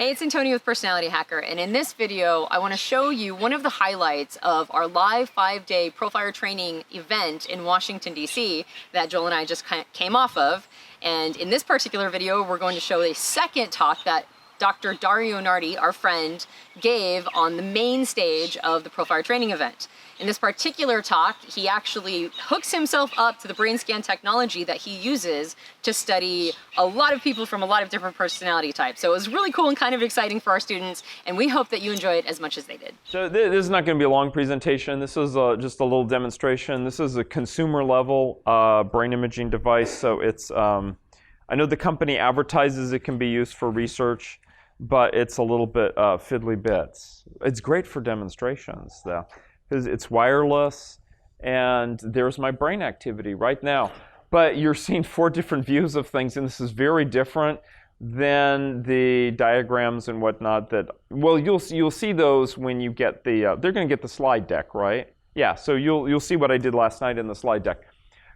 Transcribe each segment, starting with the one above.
Hey, it's Antonio with Personality Hacker, and in this video, I want to show you one of the highlights of our live 5-day Profiler training event in Washington, D.C. that Joel and I just came off of. And in this particular video, we're going to show a second talk that Dr. Dario Nardi, our friend, gave on the main stage of the Profiler training event. In this particular talk, he actually hooks himself up to the brain scan technology that he uses to study a lot of people from a lot of different personality types. So it was really cool and kind of exciting for our students, and we hope that you enjoy it as much as they did. So this is not going to be a long presentation. This is just a little demonstration. This is a consumer level brain imaging device. So it's, I know the company advertises it can be used for research, but it's a little bit fiddly bits. It's great for demonstrations though, because it's wireless and there's my brain activity right now. But you're seeing 4 different views of things, and this is very different than the diagrams and whatnot that, well, you'll see those when you get the, they're going to get the slide deck, right? Yeah, so you'll see what I did last night in the slide deck.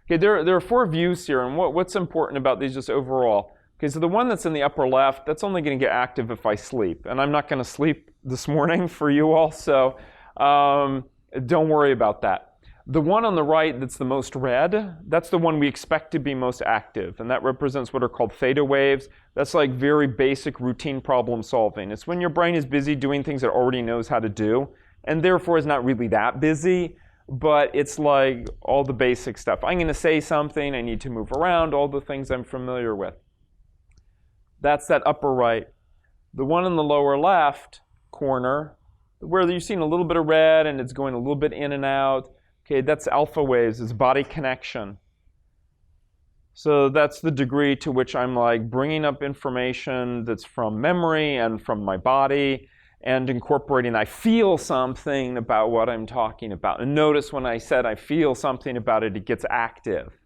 Okay, there are 4 views here, and what's important about these just overall. Okay, so the one that's in the upper left, that's only going to get active if I sleep, and I'm not going to sleep this morning for you all, so don't worry about that. The one on the right that's the most red, that's the one we expect to be most active, and that represents what are called theta waves. That's like very basic routine problem solving. It's when your brain is busy doing things it already knows how to do, and therefore is not really that busy, but it's like all the basic stuff. I'm going to say something, I need to move around, all the things I'm familiar with. That's that upper right. The one in the lower left corner, where you've seen a little bit of red and it's going a little bit in and out, okay, that's alpha waves, it's body connection. So that's the degree to which I'm like bringing up information that's from memory and from my body and incorporating, I feel something about what I'm talking about. And notice when I said I feel something about it, it gets active.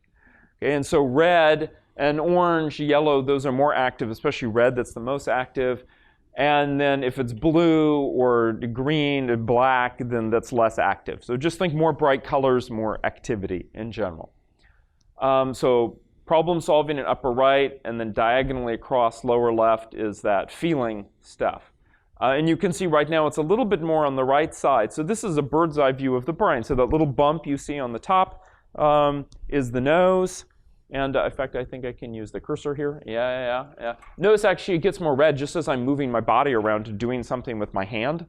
Okay, and so red and orange, yellow, those are more active, especially red, that's the most active. And then if it's blue or green and black, then that's less active. So just think more bright colors, more activity in general. So problem solving in upper right, and then diagonally across lower left is that feeling stuff. And you can see right now it's a little bit more on the right side. So this is a bird's eye view of the brain. So that little bump you see on the top is the nose. And in fact, I think I can use the cursor here. Yeah. Notice actually it gets more red just as I'm moving my body around to doing something with my hand.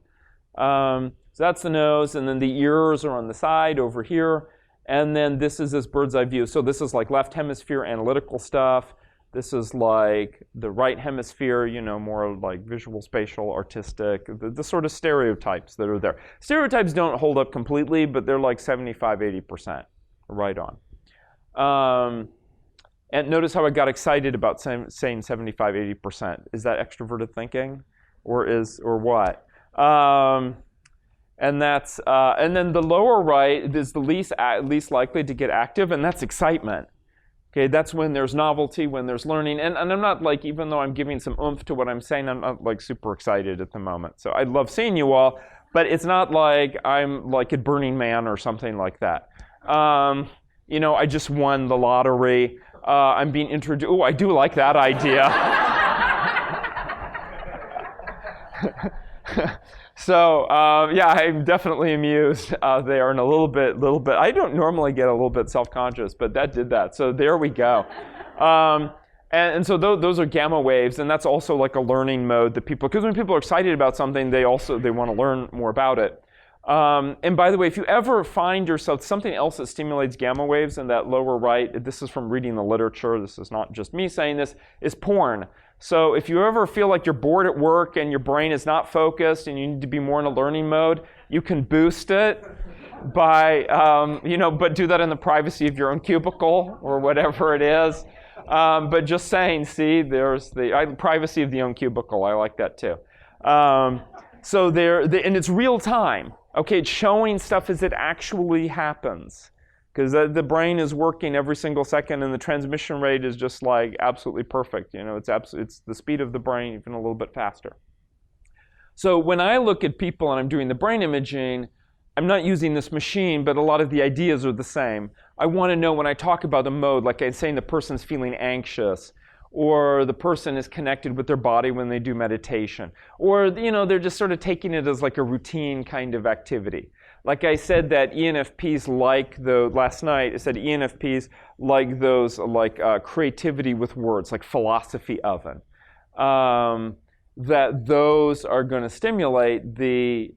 So that's the nose, and then the ears are on the side over here. And then this is this bird's eye view. So this is like left hemisphere analytical stuff. This is like the right hemisphere, you know, more like visual, spatial, artistic, the sort of stereotypes that are there. Stereotypes don't hold up completely, but they're like 75, 80% right on. And notice how I got excited about saying 75, 80%. Is that extroverted thinking, or what? And that's and then the lower right is the least likely to get active, and that's excitement. Okay, that's when there's novelty, when there's learning, and I'm not like, even though I'm giving some oomph to what I'm saying, I'm not like super excited at the moment. So I love seeing you all, but it's not like I'm like at Burning Man or something like that. You know, I just won the lottery. I'm being introduced. Oh, I do like that idea. So yeah, I'm definitely amused there, and a little bit. I don't normally get a little bit self-conscious, but that did that. So there we go. And so those are gamma waves, and that's also like a learning mode that people, because when people are excited about something, they want to learn more about it. And by the way, if you ever find yourself something else that stimulates gamma waves in that lower right, this is from reading the literature, this is not just me saying this, is porn. So if you ever feel like you're bored at work and your brain is not focused and you need to be more in a learning mode, you can boost it by, but do that in the privacy of your own cubicle or whatever it is. But just saying, see, there's the privacy of the own cubicle. I like that too. So and it's real time. Okay, it's showing stuff as it actually happens, because the brain is working every single second, and the transmission rate is just like absolutely perfect. You know, it's the speed of the brain, even a little bit faster. So when I look at people and I'm doing the brain imaging, I'm not using this machine, but a lot of the ideas are the same. I want to know when I talk about a mode, like I'm saying the person's feeling anxious, or the person is connected with their body when they do meditation, or they're just sort of taking it as like a routine kind of activity. Like I said, that ENFPs last night I said ENFPs like those creativity with words, like philosophy oven. That those are going to stimulate the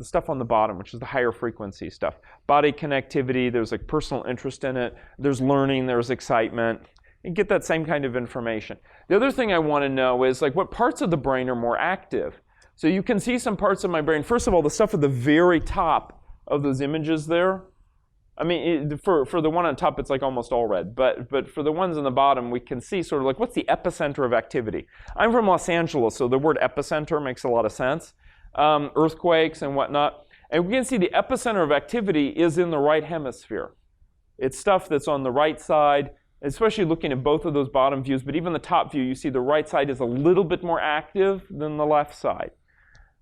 stuff on the bottom, which is the higher frequency stuff. Body connectivity, there's like personal interest in it, there's learning, there's excitement. You get that same kind of information. The other thing I want to know is like what parts of the brain are more active. So you can see some parts of my brain. First of all, the stuff at the very top of those images there. I mean, for the one on top, it's like almost all red. But for the ones on the bottom, we can see sort of like what's the epicenter of activity. I'm from Los Angeles, so the word epicenter makes a lot of sense. Earthquakes and whatnot. And we can see the epicenter of activity is in the right hemisphere. It's stuff that's on the right side, especially looking at both of those bottom views. But even the top view, you see the right side is a little bit more active than the left side.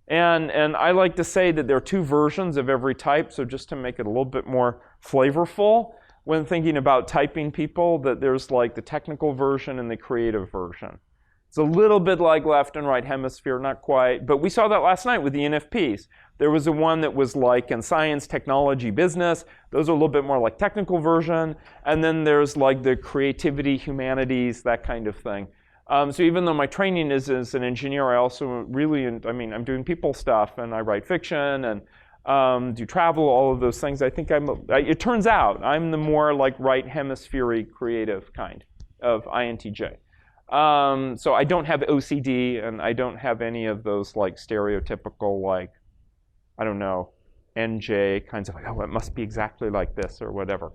And I like to say that there are two versions of every type, so just to make it a little bit more flavorful, when thinking about typing people, that there's like the technical version and the creative version. It's a little bit like left and right hemisphere, not quite, but we saw that last night with the ENFPs. There was the one that was like in science, technology, business. Those are a little bit more like technical version. And then there's like the creativity, humanities, that kind of thing. So even though my training is as an engineer, I also I'm doing people stuff, and I write fiction and do travel, all of those things. I think it turns out I'm the more like right hemisphere creative kind of INTJ. So I don't have OCD, and I don't have any of those like stereotypical like, I don't know, NJ kinds of like, oh, it must be exactly like this or whatever.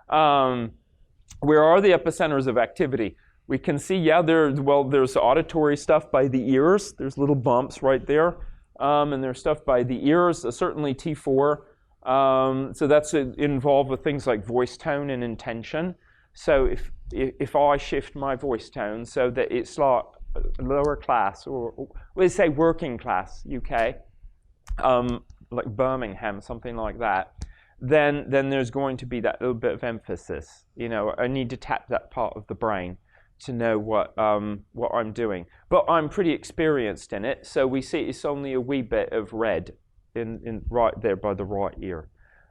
Where are the epicenters of activity? We can see, there's auditory stuff by the ears. There's little bumps right there. And there's stuff by the ears, certainly T4. So that's involved with things like voice tone and intention. So if I shift my voice tone so that it's like lower class, or let's say working class UK, like Birmingham, something like that, then there's going to be that little bit of emphasis. I need to tap that part of the brain to know what I'm doing. But I'm pretty experienced in it, so we see it's only a wee bit of red in right there by the right ear.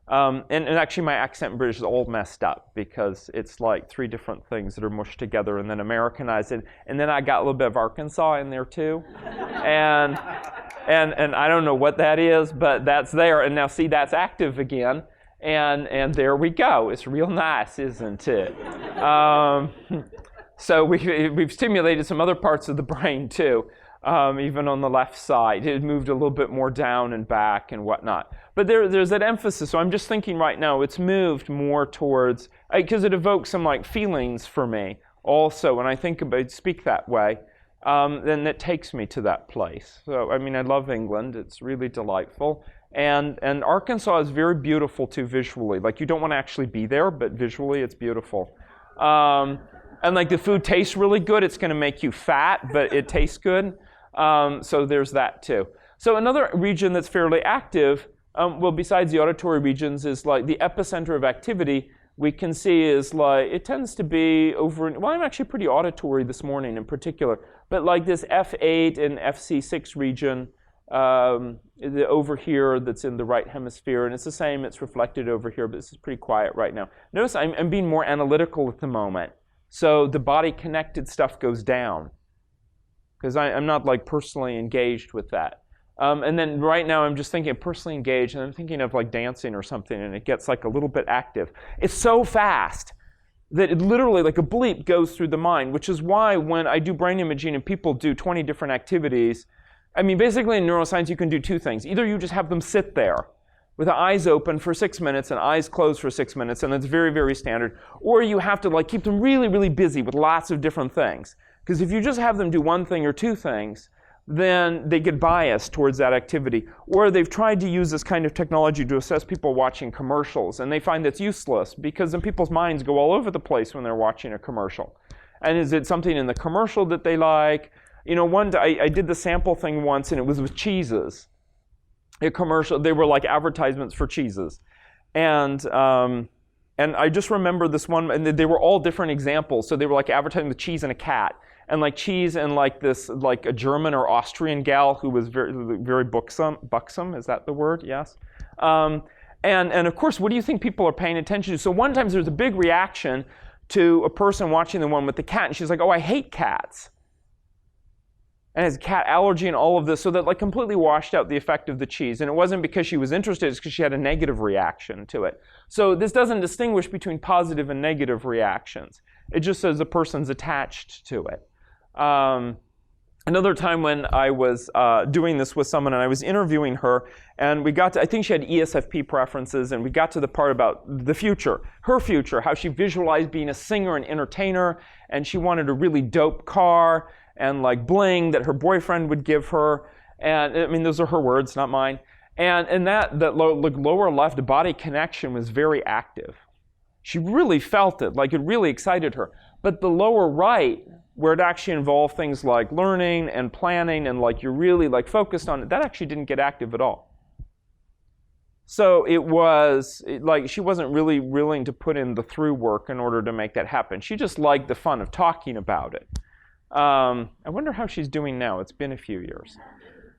And actually my accent in British is all messed up because it's like three different things that are mushed together and then Americanized. And then I got a little bit of Arkansas in there too. And I don't know what that is, but that's there. And now see, that's active again. And there we go. It's real nice, isn't it? So we've stimulated some other parts of the brain too, even on the left side. It moved a little bit more down and back and whatnot. But there's that emphasis. So I'm just thinking right now, it's moved more towards, because it evokes some like feelings for me also. When I think about speak that way, then it takes me to that place. So I mean, I love England. It's really delightful. And Arkansas is very beautiful too visually. Like you don't want to actually be there, but visually it's beautiful. And like the food tastes really good. It's going to make you fat, but it tastes good. So there's that too. So another region that's fairly active, besides the auditory regions, is like the epicenter of activity. We can see is like, it tends to be over, I'm actually pretty auditory this morning in particular, but like this F8 and FC6 region over here that's in the right hemisphere, and it's the same, it's reflected over here, but this is pretty quiet right now. Notice I'm being more analytical at the moment. So the body-connected stuff goes down because I'm not like personally engaged with that. And then right now I'm just thinking of personally engaged, and I'm thinking of like dancing or something, and it gets like a little bit active. It's so fast that it literally like a bleep goes through the mind, which is why when I do brain imaging and people do 20 different activities, I mean, basically in neuroscience you can do two things. Either you just have them sit there with the eyes open for 6 minutes and eyes closed for 6 minutes, and that's very, very standard. Or you have to like keep them really, really busy with lots of different things. Because if you just have them do one thing or two things, then they get biased towards that activity. Or they've tried to use this kind of technology to assess people watching commercials, and they find that's useless because then people's minds go all over the place when they're watching a commercial. And is it something in the commercial that they like? I did the sample thing once, and it was with cheeses. A commercial, they were like advertisements for cheeses. And And I just remember this one, and they were all different examples. So they were like advertising the cheese and a cat, and like cheese and like this, like a German or Austrian gal who was very, very buxom. Buxom, is that the word? Yes. And of course, what do you think people are paying attention to? So one time there's a big reaction to a person watching the one with the cat, and she's like, "Oh, I hate cats." And has cat allergy and all of this, so that like completely washed out the effect of the cheese. And it wasn't because she was interested, it's because she had a negative reaction to it. So this doesn't distinguish between positive and negative reactions. It just says the person's attached to it. Another time when I was doing this with someone and I was interviewing her, and we got to, I think she had ESFP preferences, and we got to the part about the future, her future, how she visualized being a singer and entertainer, and she wanted a really dope car, and like bling that her boyfriend would give her. And I mean, those are her words, not mine. And that lower left body connection was very active. She really felt it, like it really excited her. But the lower right, where it actually involved things like learning and planning and like you're really like focused on it, that actually didn't get active at all. So it was like she wasn't really willing to put in the through work in order to make that happen. She just liked the fun of talking about it. I wonder how she's doing now. It's been a few years.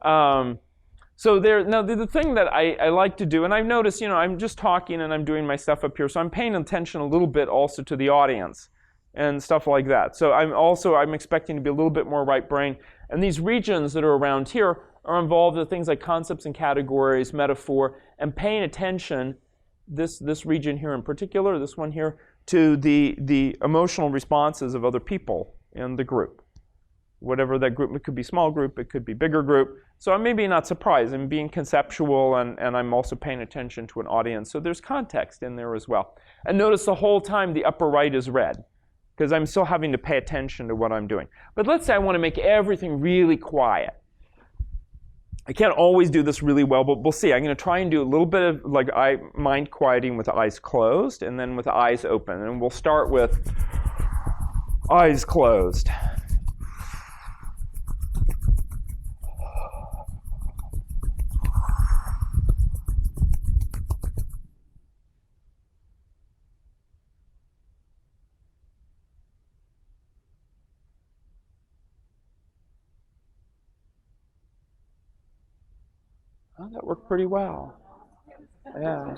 So now the thing that I like to do, and I've noticed, I'm just talking and I'm doing my stuff up here, so I'm paying attention a little bit also to the audience and stuff like that. So I'm expecting to be a little bit more right brain. And these regions that are around here are involved with things like concepts and categories, metaphor, and paying attention, this region here in particular, this one here, to the emotional responses of other people in the group. Whatever that group, it could be small group, it could be bigger group. So I'm maybe not surprised. I'm being conceptual, and I'm also paying attention to an audience. So there's context in there as well. And notice the whole time the upper right is red, because I'm still having to pay attention to what I'm doing. But let's say I want to make everything really quiet. I can't always do this really well, but we'll see. I'm going to try and do a little bit of like mind quieting with eyes closed, and then with eyes open. And we'll start with eyes closed. Oh, that worked pretty well. Yeah.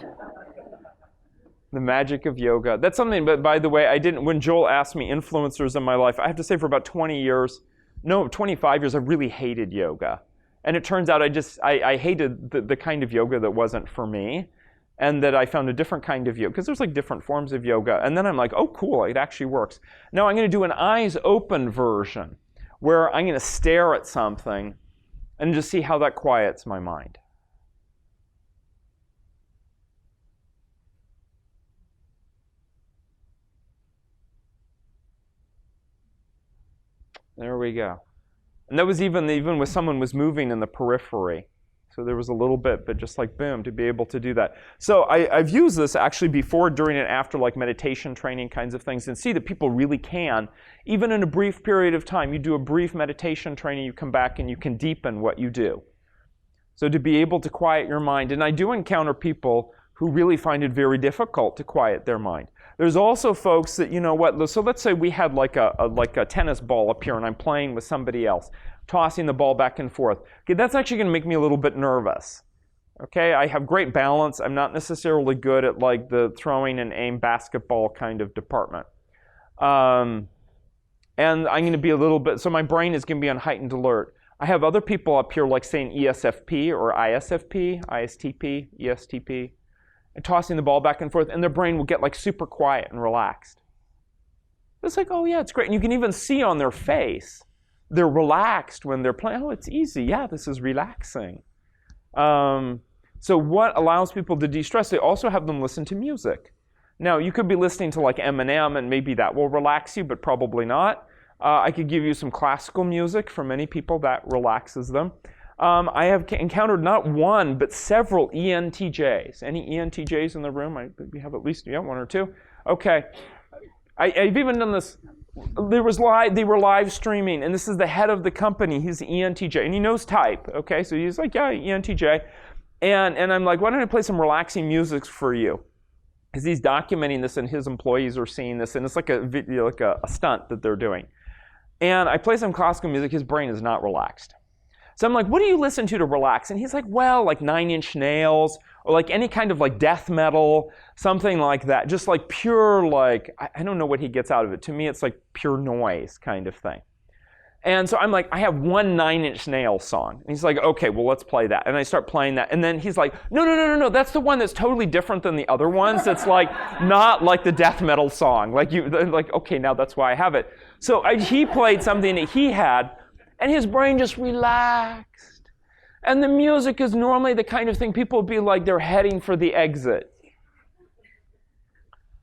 The magic of yoga. That's something, but by the way, when Joel asked me influencers in my life, I have to say for about 25 years, I really hated yoga. And it turns out I hated the kind of yoga that wasn't for me, and that I found a different kind of yoga, because there's like different forms of yoga. And then I'm like, oh, cool, it actually works. Now I'm going to do an eyes open version, where I'm going to stare at something and just see how that quiets my mind. There we go. And that was even with someone was moving in the periphery. So there was a little bit, but just like boom, to be able to do that. So I've used this actually before, during, and after like meditation training kinds of things, and see that people really can, even in a brief period of time, you do a brief meditation training, you come back and you can deepen what you do. So to be able to quiet your mind, and I do encounter people who really find it very difficult to quiet their mind. There's also folks that, so let's say we had like a tennis ball up here and I'm playing with somebody else, tossing the ball back and forth. Okay, that's actually going to make me a little bit nervous. Okay, I have great balance. I'm not necessarily good at like the throwing and aim basketball kind of department. And I'm going to be a little bit, so my brain is going to be on heightened alert. I have other people up here like saying ESFP or ISFP, ISTP, ESTP, and tossing the ball back and forth, and their brain will get like super quiet and relaxed. It's like, oh yeah, it's great. And you can even see on their face, they're relaxed when they're playing. Oh, it's easy. Yeah, this is relaxing. So what allows people to de-stress? They also have them listen to music. Now, you could be listening to like Eminem, and maybe that will relax you, but probably not. I could give you some classical music. For many people, that relaxes them. I have encountered not one, but several ENTJs. Any ENTJs in the room? We have at least one or two. Okay. I've even done this. They were live streaming, and this is the head of the company. He's the ENTJ, and he knows type. Okay, so he's like, yeah, ENTJ. And I'm like, why don't I play some relaxing music for you? because he's documenting this and his employees are seeing this, and it's like a video, like a stunt that they're doing. And I play some classical music, his brain is not relaxed. So I'm like, what do you listen to relax? And he's like, well, like Nine Inch Nails, or like any kind of like death metal, something like that. Just like pure, like, I don't know what he gets out of it. To me, it's like pure noise kind of thing. And so I'm like, I have one Nine Inch Nails song. And he's like, okay, well, let's play that. And I start playing that. And then he's like, no, that's the one that's totally different than the other ones. It's like not like the death metal song. Like, okay, now that's why I have it. So he played something that he had, and his brain just relaxed. And the music is normally the kind of thing people would be like, they're heading for the exit.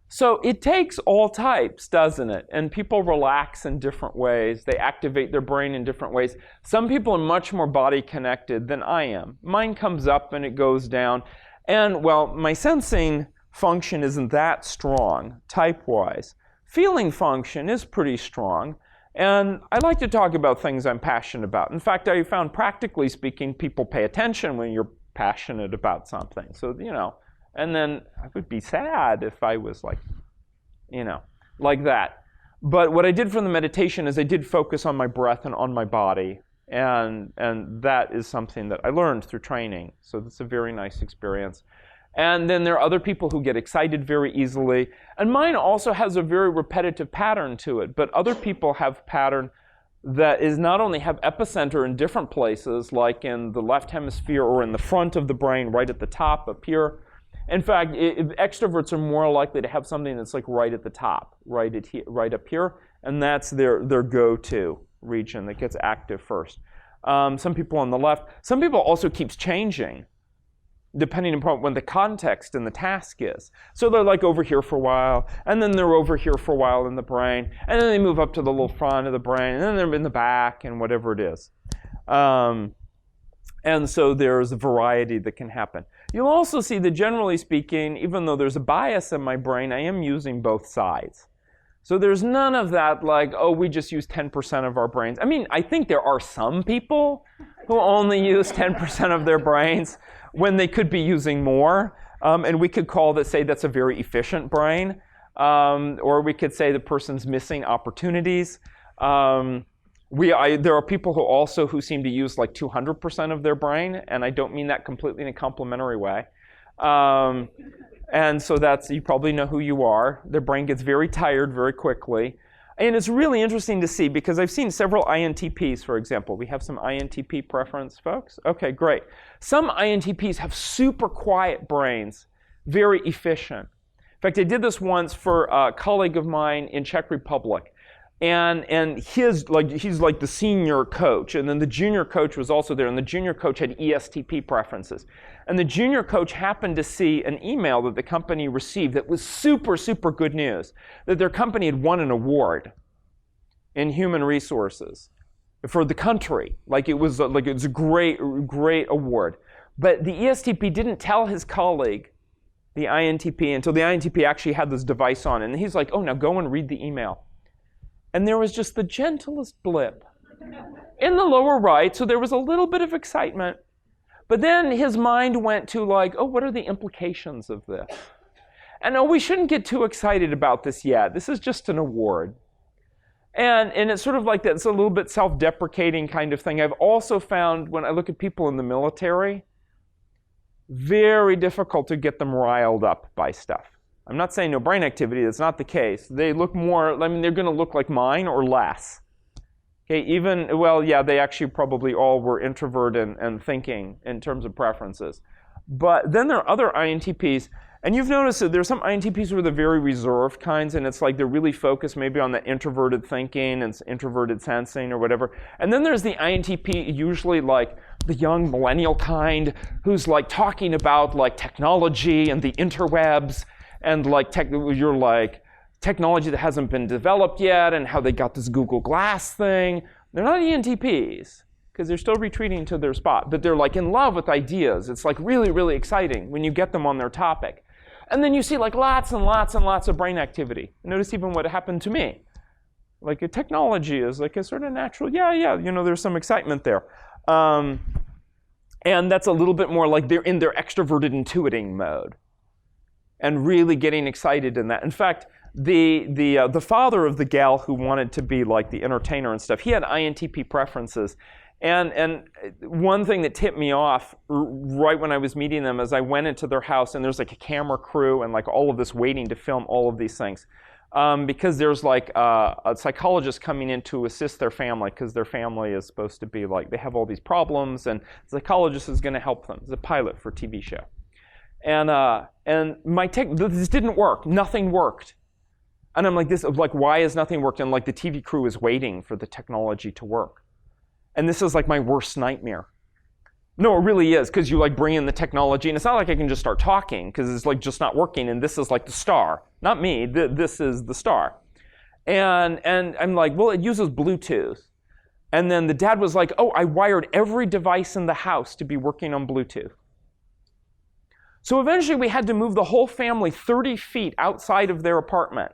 So it takes all types, doesn't it? And people relax in different ways. They activate their brain in different ways. Some people are much more body connected than I am. Mine comes up and it goes down. And, well, my sensing function isn't that strong, type-wise. Feeling function is pretty strong. And I like to talk about things I'm passionate about. In fact, I found, practically speaking, people pay attention when you're passionate about something. So, and then I would be sad if I was like, like that. But what I did from the meditation is I did focus on my breath and on my body. And that is something that I learned through training. So that's a very nice experience. And then there are other people who get excited very easily. And mine also has a very repetitive pattern to it. But other people have pattern that is not only have epicenter in different places, like in the left hemisphere or in the front of the brain, right at the top up here. In fact, extroverts are more likely to have something that's like right at the top, right up here. And that's their go-to region that gets active first. Some people on the left. Some people also keeps changing, depending upon what the context and the task is. So they're like over here for a while, and then they're over here for a while in the brain, and then they move up to the little front of the brain, and then they're in the back, and whatever it is. And so there's a variety that can happen. You'll also see that generally speaking, even though there's a bias in my brain, I am using both sides. So there's none of that like, oh, we just use 10% of our brains. I mean, I think there are some people who only use 10% of their brains when they could be using more. And we could say that's a very efficient brain. Or we could say the person's missing opportunities. There are people who seem to use like 200% of their brain, and I don't mean that completely in a complimentary way. And so you probably know who you are. Their brain gets very tired very quickly. And it's really interesting to see because I've seen several INTPs, for example. We have some INTP preference, folks? Okay, great. Some INTPs have super quiet brains, very efficient. In fact, I did this once for a colleague of mine in Czech Republic. And he's like the senior coach, and then the junior coach was also there, and the junior coach had ESTP preferences. And the junior coach happened to see an email that the company received that was super, super good news, that their company had won an award in human resources for the country. Like it was a great, great award. But the ESTP didn't tell his colleague, the INTP, until the INTP actually had this device on. And he's like, oh, now go and read the email. And there was just the gentlest blip in the lower right, so there was a little bit of excitement. But then his mind went to like, oh, what are the implications of this? And no, we shouldn't get too excited about this yet. This is just an award. And it's sort of like that. It's a little bit self-deprecating kind of thing. I've also found when I look at people in the military, very difficult to get them riled up by stuff. I'm not saying no brain activity, that's not the case. They look more, they're going to look like mine or less. Okay, they actually probably all were introverted and thinking in terms of preferences. But then there are other INTPs, and you've noticed that there's some INTPs who are the very reserved kinds, and it's like they're really focused maybe on the introverted thinking and introverted sensing or whatever. And then there's the INTP, usually like the young millennial kind, who's like talking about like technology and the interwebs, and like you're like technology that hasn't been developed yet, and how they got this Google Glass thing. They're not ENTPs because they're still retreating to their spot, but they're like in love with ideas. It's like really, really exciting when you get them on their topic. And then you see like lots and lots and lots of brain activity. Notice even what happened to me. Like a technology is like a sort of natural, there's some excitement there. And that's a little bit more like they're in their extroverted intuiting mode. and really getting excited in that. In fact, the father of the gal who wanted to be like the entertainer and stuff, he had INTP preferences. And one thing that tipped me off right when I was meeting them is I went into their house and there's like a camera crew and like all of this waiting to film all of these things. Because there's like a psychologist coming in to assist their family because their family is supposed to be like, they have all these problems and the psychologist is going to help them. It's a pilot for a TV show. And this didn't work. Nothing worked. And I'm like, why has nothing worked? And like the TV crew is waiting for the technology to work. And this is like my worst nightmare. No, it really is, because you like bring in the technology, and it's not like I can just start talking, because it's like just not working, and this is like the star. Not me, this is the star. And I'm like, well, it uses Bluetooth. And then the dad was like, oh, I wired every device in the house to be working on Bluetooth. So eventually we had to move the whole family 30 feet outside of their apartment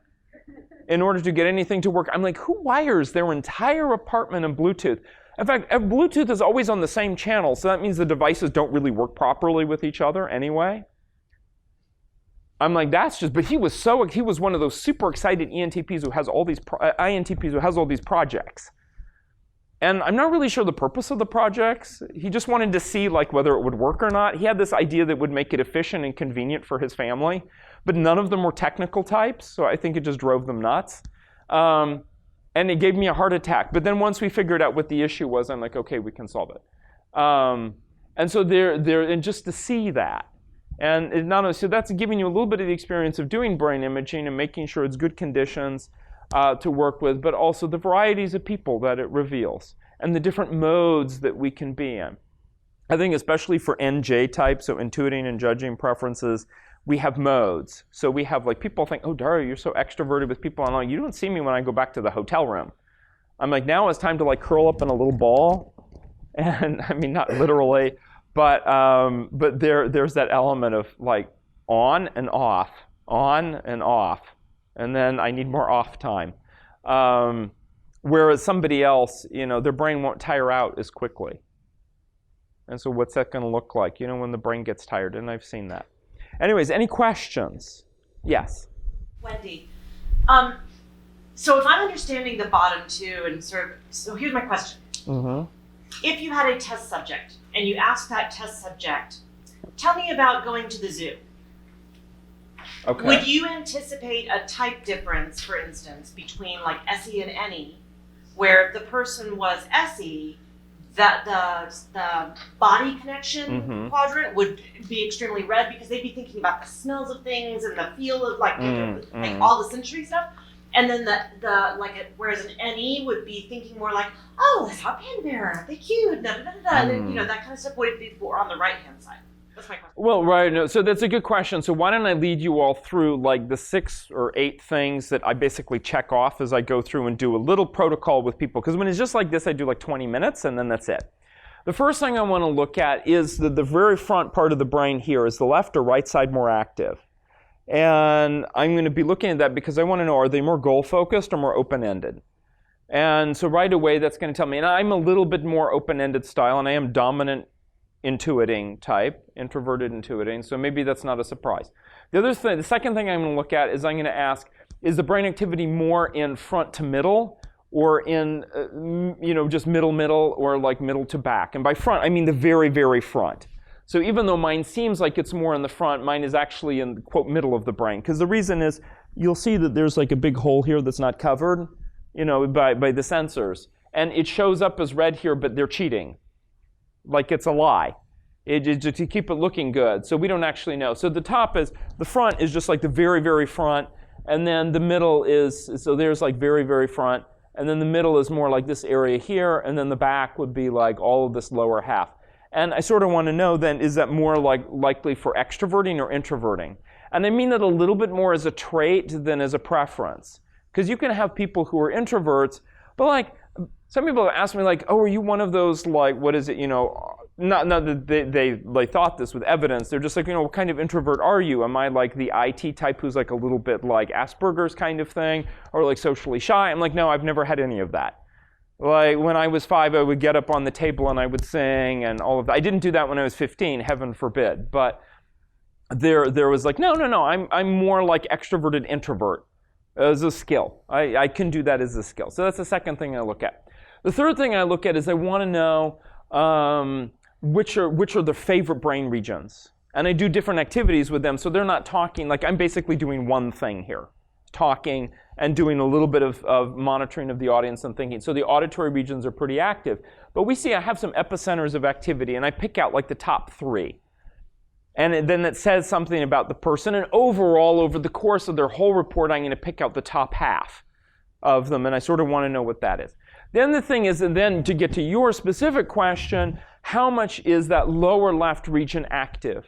in order to get anything to work. I'm like, who wires their entire apartment in Bluetooth? In fact, Bluetooth is always on the same channel, so that means the devices don't really work properly with each other anyway. I'm like, but he was one of those super excited INTPs who has all these projects. And I'm not really sure the purpose of the projects. He just wanted to see like whether it would work or not. He had this idea that would make it efficient and convenient for his family, but none of them were technical types, so I think it just drove them nuts. And it gave me a heart attack. But then once we figured out what the issue was, I'm like, okay, we can solve it. And so and just to see that. And not only, so that's giving you a little bit of the experience of doing brain imaging and making sure it's good conditions to work with, but also the varieties of people that it reveals and the different modes that we can be in. I think especially for NJ type, so intuiting and judging preferences, we have modes. So we have like people think, oh, Dario, you're so extroverted with people online. You don't see me when I go back to the hotel room. I'm like, now it's time to like curl up in a little ball. And I mean, not literally, but there's that element of like on and off, and then I need more off time. Whereas somebody else, their brain won't tire out as quickly. And so what's that going to look like, when the brain gets tired? And I've seen that. Anyways, any questions? Yes. Wendy, so if I'm understanding the bottom two and so here's my question. Mm-hmm. If you had a test subject and you asked that test subject, tell me about going to the zoo. Okay. Would you anticipate a type difference, for instance, between like SE and NE, where the person was SE, that the body connection quadrant would be extremely red because they'd be thinking about the smells of things and the feel of like all the sensory stuff, and then whereas an NE would be thinking more like, oh, let's hop in there, they're cute, da, da, da, da, and, that kind of stuff would be more on the right hand side. That's my question. Well, right. No, so that's a good question. So why don't I lead you all through like the 6 or 8 things that I basically check off as I go through and do a little protocol with people. Because when it's just like this, I do like 20 minutes and then that's it. The first thing I want to look at is the very front part of the brain here. Is the left or right side more active? And I'm going to be looking at that because I want to know, are they more goal-focused or more open-ended? And so right away, that's going to tell me. And I'm a little bit more open-ended style, and I am dominant intuiting type, introverted intuiting, so maybe that's not a surprise. The second thing I'm going to look at is I'm going to ask, is the brain activity more in front to middle or in, just middle, or like middle to back? And by front, I mean the very, very front. So even though mine seems like it's more in the front, mine is actually in the, quote, middle of the brain. Because the reason is, you'll see that there's like a big hole here that's not covered, by the sensors. And it shows up as red here, but they're cheating. Like it's a lie. To keep it looking good. So we don't actually know. So the front is just like the very, very front. And then the middle so there's like very, very front. And then the middle is more like this area here. And then the back would be like all of this lower half. And I sort of want to know then, is that more likely for extroverting or introverting? And I mean that a little bit more as a trait than as a preference. Because you can have people who are introverts, but like, some people have asked me like, oh, are you one of those like, what is it, not that they thought this with evidence. They're just like, what kind of introvert are you? Am I like the IT type who's like a little bit like Asperger's kind of thing, or like socially shy? I'm like, no, I've never had any of that. Like when I was 5, I would get up on the table and I would sing and all of that. I didn't do that when I was 15, heaven forbid. But there was like, no, I'm more like extroverted introvert as a skill. I can do that as a skill. So that's the second thing I look at. The third thing I look at is I want to know which are the favorite brain regions. And I do different activities with them, so they're not talking, like I'm basically doing one thing here, talking and doing a little bit of monitoring of the audience and thinking. So the auditory regions are pretty active. But we see I have some epicenters of activity, and I pick out like the top 3. And then it says something about the person, and overall, over the course of their whole report, I'm going to pick out the top half of them, and I sort of want to know what that is. Then the thing is, and then to get to your specific question, how much is that lower left region active?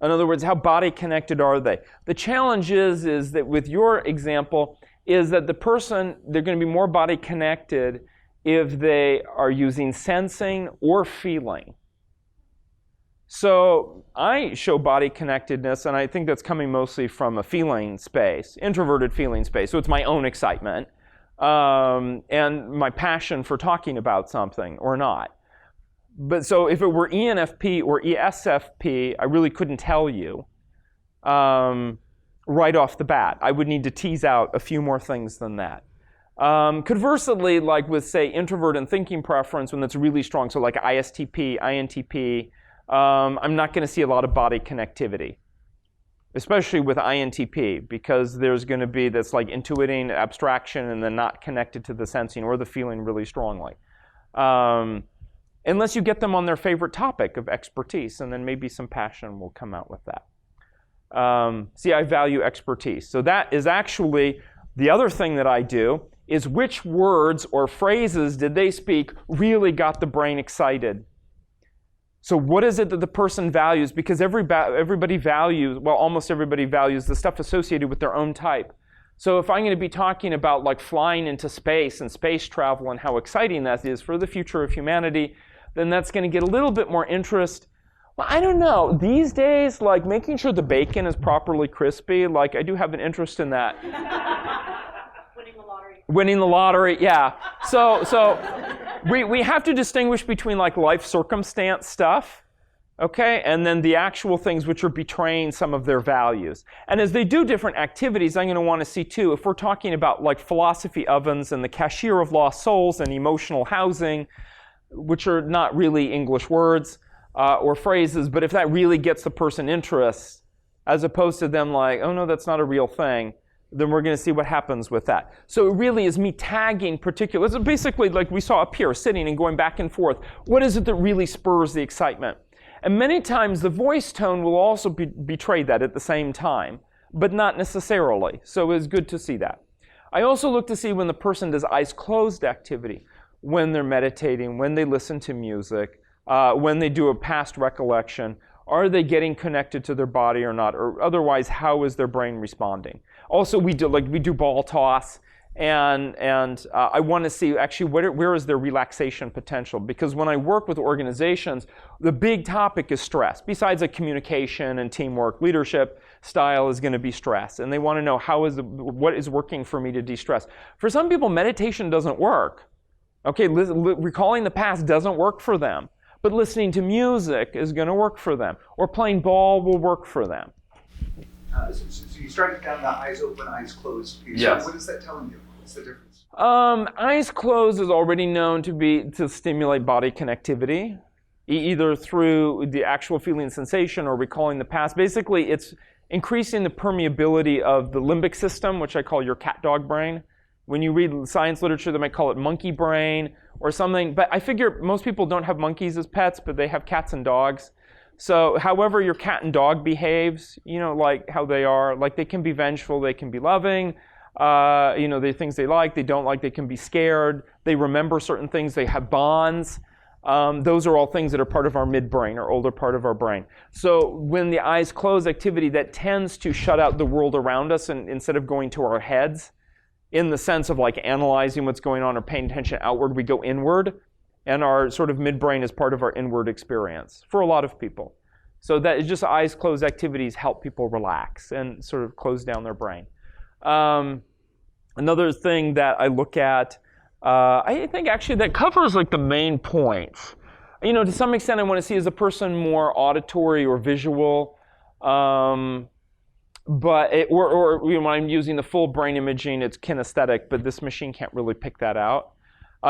In other words, how body connected are they? The challenge is that with your example, is that the person, they're going to be more body connected if they are using sensing or feeling. So I show body connectedness, and I think that's coming mostly from a feeling space, introverted feeling space. So it's my own excitement and my passion for talking about something or not. But so if it were ENFP or ESFP, I really couldn't tell you right off the bat. I would need to tease out a few more things than that. Conversely, like with, say, introvert and thinking preference, when that's really strong, so like ISTP, INTP, I'm not going to see a lot of body connectivity, especially with INTP, because there's going to be this like intuiting abstraction and then not connected to the sensing or the feeling really strongly. Unless you get them on their favorite topic of expertise, and then maybe some passion will come out with that. See, I value expertise. So that is actually the other thing that I do, is which words or phrases did they speak really got the brain excited. So what is it that the person values? Because everybody values, well, almost everybody values the stuff associated with their own type. So if I'm going to be talking about like flying into space and space travel and how exciting that is for the future of humanity, then that's going to get a little bit more interest. Well, I don't know. These days, like making sure the bacon is properly crispy, like I do have an interest in that. Winning the lottery. Winning the lottery, yeah. So we have to distinguish between like life circumstance stuff, okay, and then the actual things which are betraying some of their values. And as they do different activities, I'm going to want to see too, if we're talking about like philosophy ovens and the cashier of lost souls and emotional housing, which are not really English words or phrases, but if that really gets the person interest, as opposed to them like, oh no, that's not a real thing, then we're going to see what happens with that. So it really is me tagging particular, it's basically like we saw up here, sitting and going back and forth. What is it that really spurs the excitement? And many times the voice tone will also betray that at the same time, but not necessarily. So it's good to see that. I also look to see when the person does eyes closed activity, when they're meditating, when they listen to music, when they do a past recollection. Are they getting connected to their body or not? Or otherwise, how is their brain responding? Also, we do ball toss, and I want to see actually where is their relaxation potential? Because when I work with organizations, the big topic is stress. Besides like communication and teamwork, leadership style is going to be stress, and they want to know what is working for me to de-stress. For some people, meditation doesn't work. Okay, recalling the past doesn't work for them. But listening to music is going to work for them. Or playing ball will work for them. So you started down the eyes open, eyes closed piece. Yes. So what is that telling you? What's the difference? Eyes closed is already known to stimulate body connectivity, either through the actual feeling sensation or recalling the past. Basically, it's increasing the permeability of the limbic system, which I call your cat-dog brain. When you read science literature, they might call it monkey brain or something. But I figure most people don't have monkeys as pets, but they have cats and dogs. So however your cat and dog behaves, like how they are, like they can be vengeful, they can be loving, the things they like, they don't like, they can be scared, they remember certain things, they have bonds. Those are all things that are part of our midbrain or older part of our brain. So when the eyes close activity, that tends to shut out the world around us and instead of going to our heads. In the sense of like analyzing what's going on or paying attention outward, we go inward, and our sort of midbrain is part of our inward experience for a lot of people. So that is just eyes closed activities help people relax and sort of close down their brain. Another thing that I look at, I think actually that covers like the main points. To some extent I want to see is a person more auditory or visual. Or when I'm using the full brain imaging, it's kinesthetic, but this machine can't really pick that out.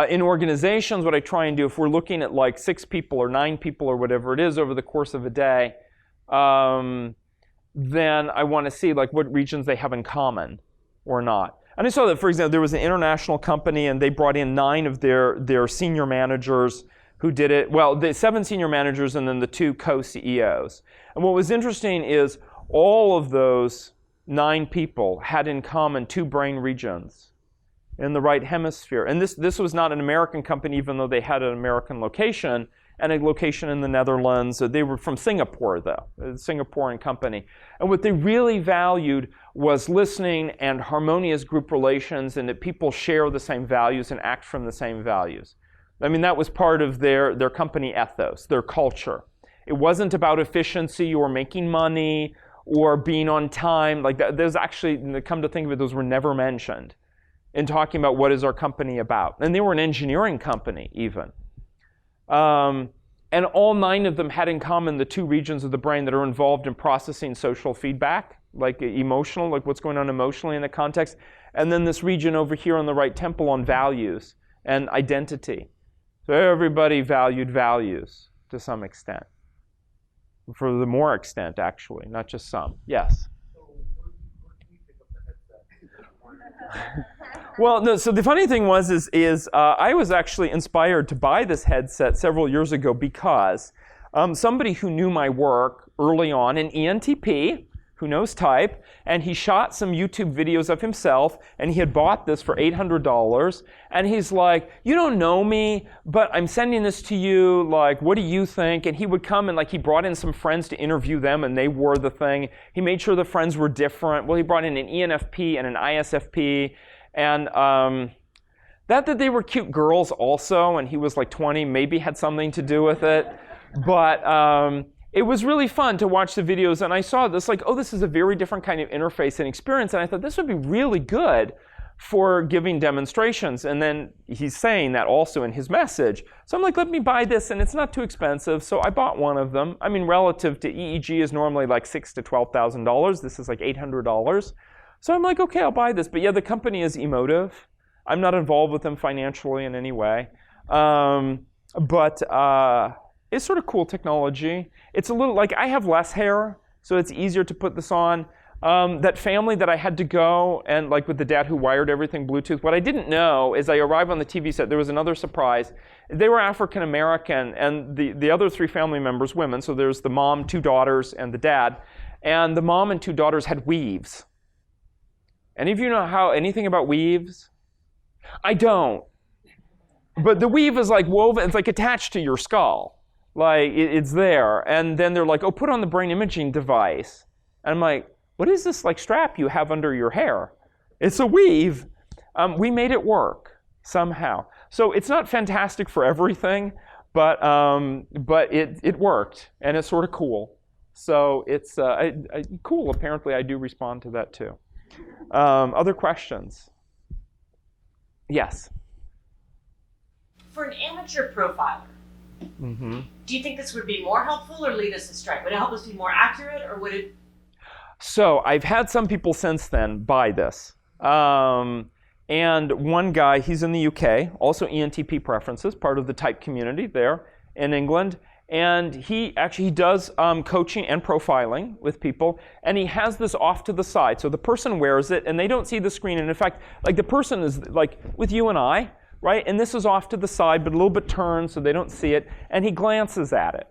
In organizations, what I try and do, if we're looking at like 6 people or 9 people or whatever it is over the course of a day, then I want to see like what regions they have in common or not. And I saw that, for example, there was an international company and they brought in 9 of their senior managers who did it. Well, the 7 senior managers and then the 2 co-CEOs. And what was interesting is all of those 9 people had in common 2 brain regions in the right hemisphere. And this was not an American company, even though they had an American location and a location in the Netherlands. They were from Singapore, though, a Singaporean company. And what they really valued was listening and harmonious group relations, and that people share the same values and act from the same values. I mean, that was part of their company ethos, their culture. It wasn't about efficiency or making money or being on time. Like that, there's actually, come to think of it, those were never mentioned in talking about what is our company about. And they were an engineering company, even. And all 9 of them had in common the 2 regions of the brain that are involved in processing social feedback, like emotional, like what's going on emotionally in the context, and then this region over here on the right temple on values and identity. So everybody valued values to some extent. For the more extent, actually, not just some. Yes? So where can you pick up the headset? Well, no, so the funny thing was I was actually inspired to buy this headset several years ago because somebody who knew my work early on, an ENTP, who knows type, and he shot some YouTube videos of himself, and he had bought this for $800, and he's like, you don't know me, but I'm sending this to you, like, what do you think? And he would come and like he brought in some friends to interview them, and they wore the thing. He made sure the friends were different. Well, he brought in an ENFP and an ISFP, and that they were cute girls also, and he was like 20, maybe had something to do with it, but it was really fun to watch the videos, and I saw this like, oh, this is a very different kind of interface and experience, and I thought this would be really good for giving demonstrations. And then he's saying that also in his message. So I'm like, let me buy this, and it's not too expensive. So I bought one of them. I mean, relative to EEG is normally like $6,000 to $12,000. This is like $800. So I'm like, okay, I'll buy this. But yeah, the company is Emotive. I'm not involved with them financially in any way. It's sort of cool technology. It's a little, like I have less hair, so it's easier to put this on. That family that I had to go, and like with the dad who wired everything Bluetooth, what I didn't know is I arrived on the TV set, there was another surprise. They were African American, and the other 3 family members, women, so there's the mom, 2 daughters, and the dad. And the mom and 2 daughters had weaves. Any of you know anything about weaves? I don't. But the weave is like woven, it's like attached to your skull. Like, it's there. And then they're like, oh, put on the brain imaging device. And I'm like, what is this like strap you have under your hair? It's a weave. We made it work somehow. So it's not fantastic for everything, but it worked, and it's sort of cool. So it's cool. Apparently, I do respond to that too. Other questions? Yes? For an amateur profiler, Mm-hmm. do you think this would be more helpful or lead us astray? Would it help us be more accurate, or would it? So I've had some people since then buy this. And one guy, he's in the UK, also ENTP preferences, part of the type community there in England. And he actually does coaching and profiling with people. And he has this off to the side. So the person wears it, and they don't see the screen. And in fact, like the person is like with you and I, right? And this is off to the side, but a little bit turned so they don't see it. And he glances at it.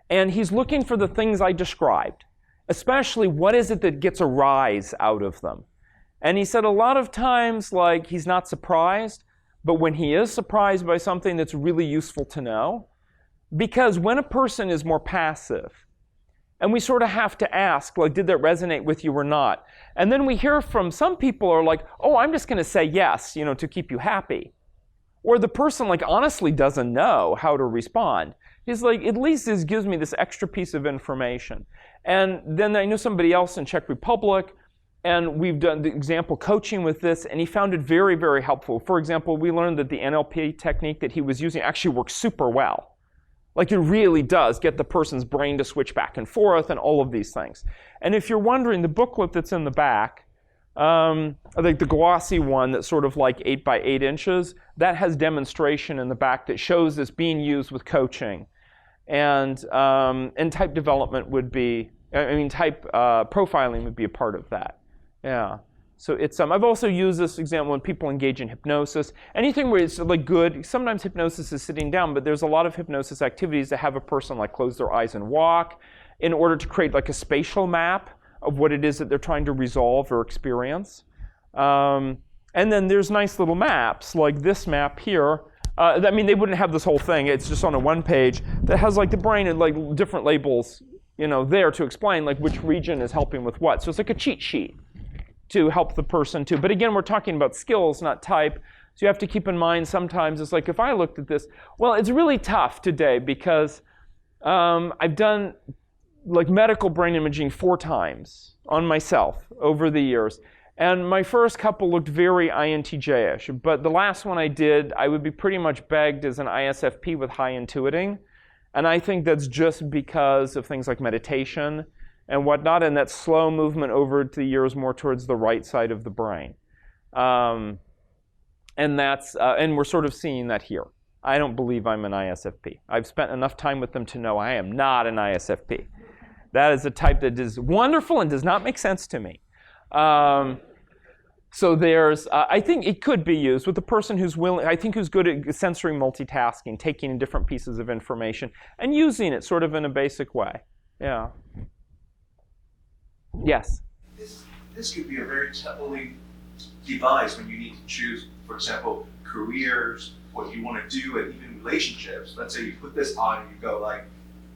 And he's looking for the things I described, especially what is it that gets a rise out of them. And he said a lot of times, like, he's not surprised, but when he is surprised by something that's really useful to know, because when a person is more passive, and we sort of have to ask, like, did that resonate with you or not? And then we hear from some people are like, oh, I'm just going to say yes, to keep you happy. Or the person like honestly doesn't know how to respond. He's like, at least this gives me this extra piece of information. And then I know somebody else in Czech Republic, and we've done the example coaching with this, and he found it very, very helpful. For example, we learned that the NLP technique that he was using actually works super well. Like, it really does get the person's brain to switch back and forth and all of these things. And if you're wondering, the booklet that's in the back, I think the glossy one that's sort of like 8 by 8 inches, that has demonstration in the back that shows this being used with coaching. And type development would be, type profiling would be a part of that. Yeah. So it's I've also used this example when people engage in hypnosis. Anything where it's like good. Sometimes hypnosis is sitting down, but there's a lot of hypnosis activities that have a person like close their eyes and walk in order to create like a spatial map of what it is that they're trying to resolve or experience. And then there's nice little maps like this map here. They wouldn't have this whole thing. It's just on a one page that has like the brain and like different labels, there to explain like which region is helping with what. So it's like a cheat sheet to help the person too. But again, we're talking about skills, not type. So you have to keep in mind sometimes it's like if I looked at this, well, it's really tough today because I've done like medical brain imaging 4 times on myself over the years. And my first couple looked very INTJ-ish. But the last one I did, I would be pretty much begged as an ISFP with high intuiting. And I think that's just because of things like meditation and whatnot, and that slow movement over the years more towards the right side of the brain. And we're sort of seeing that here. I don't believe I'm an ISFP. I've spent enough time with them to know I am not an ISFP. That is a type that is wonderful and does not make sense to me. So there's, I think it could be used with a person who's willing, I think who's good at sensory multitasking, taking in different pieces of information and using it sort of in a basic way. Yeah. Yes? This could be a very telling device when you need to choose, for example, careers, what you want to do, and even relationships. Let's say you put this on and you go like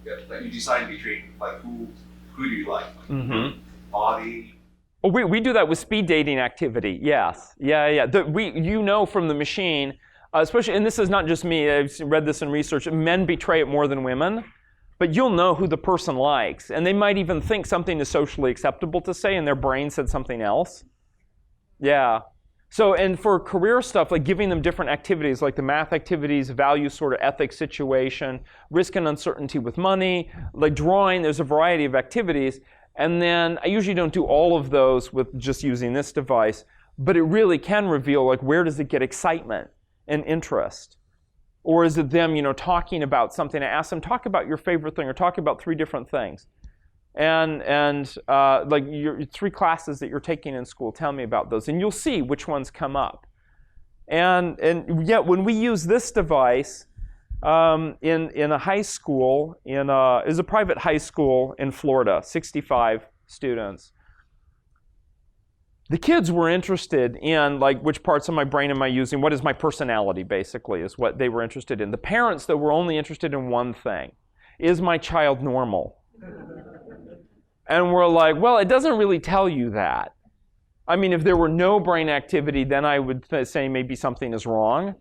you decide between like who do you like? Mm-hmm. Body. Oh, we do that with speed dating activity. Yes. Yeah. From the machine, especially, and this is not just me, I've read this in research, men betray it more than women. But you'll know who the person likes. And they might even think something is socially acceptable to say, and their brain said something else. Yeah. So, and for career stuff, like giving them different activities, like the math activities, value sort of ethics situation, risk and uncertainty with money, like drawing, there's a variety of activities. And then I usually don't do all of those with just using this device, but it really can reveal like where does it get excitement and interest? Or is it them, talking about something? I ask them, talk about your favorite thing, or talk about 3 different things. And like your 3 classes that you're taking in school, tell me about those. And you'll see which ones come up. And yet when we use this device in a high school, is a private high school in Florida, 65 students. The kids were interested in like which parts of my brain am I using, what is my personality basically is what they were interested in. The parents that were only interested in one thing, is my child normal? And we're like, well, it doesn't really tell you that. I mean, if there were no brain activity, then I would say maybe something is wrong.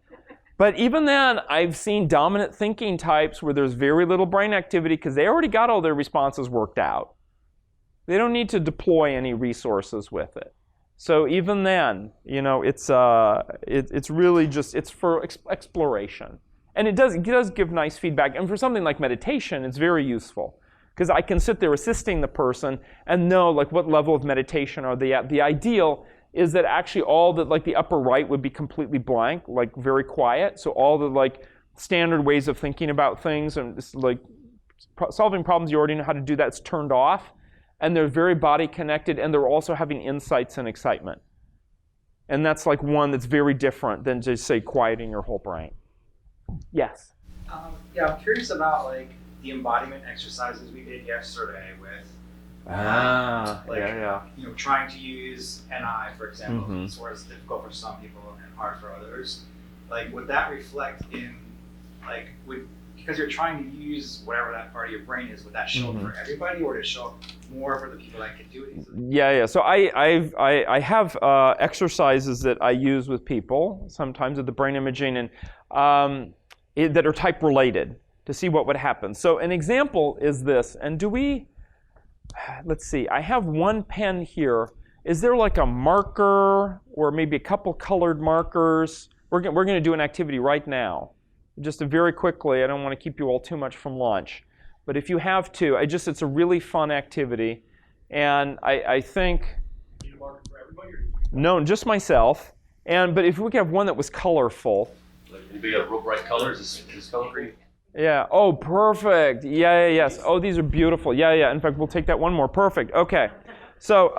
But even then, I've seen dominant thinking types where there's very little brain activity because they already got all their responses worked out. They don't need to deploy any resources with it. So even then, it's really just, it's for exploration. And it does give nice feedback. And for something like meditation, it's very useful. Because I can sit there assisting the person and know like what level of meditation are they at. The ideal is that actually all the, like the upper right would be completely blank, like very quiet. So all the like standard ways of thinking about things and just, like solving problems you already know how to do, that's turned off. And they're very body connected, and they're also having insights and excitement. And that's like one that's very different than just say quieting your whole brain. Yes? I'm curious about like the embodiment exercises we did yesterday with trying to use NI, for example, it's where it's difficult for some people and hard for others. Like, would that reflect in, like, because you're trying to use whatever that part of your brain is, would that show up for everybody, or does it show up more for the people that can do it easily? Yeah. So I have exercises that I use with people, sometimes with the brain imaging, and that are type related to see what would happen. So an example is this, and let's see, I have one pen here. Is there like a marker or maybe a couple colored markers? We're going to do an activity right now. Just very quickly, I don't want to keep you all too much from lunch, but if you have to, it's a really fun activity, and I think, Need a marker for everybody? no, just myself, but if we could have one that was colorful. Anybody got real bright colors? Is this color for you? Yeah, oh, perfect, yes, oh, these are beautiful, yeah, in fact, we'll take that one more, perfect, okay. So,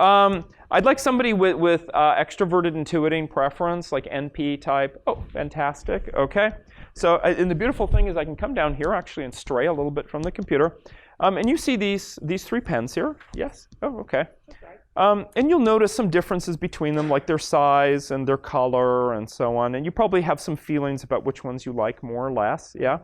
I'd like somebody with extroverted intuiting preference, like NP type. Oh, fantastic, okay. So, and the beautiful thing is I can come down here actually and stray a little bit from the computer. And you see these 3 pens here? Yes? Oh, okay. And you'll notice some differences between them, like their size and their color and so on. And you probably have some feelings about which ones you like more or less, yeah?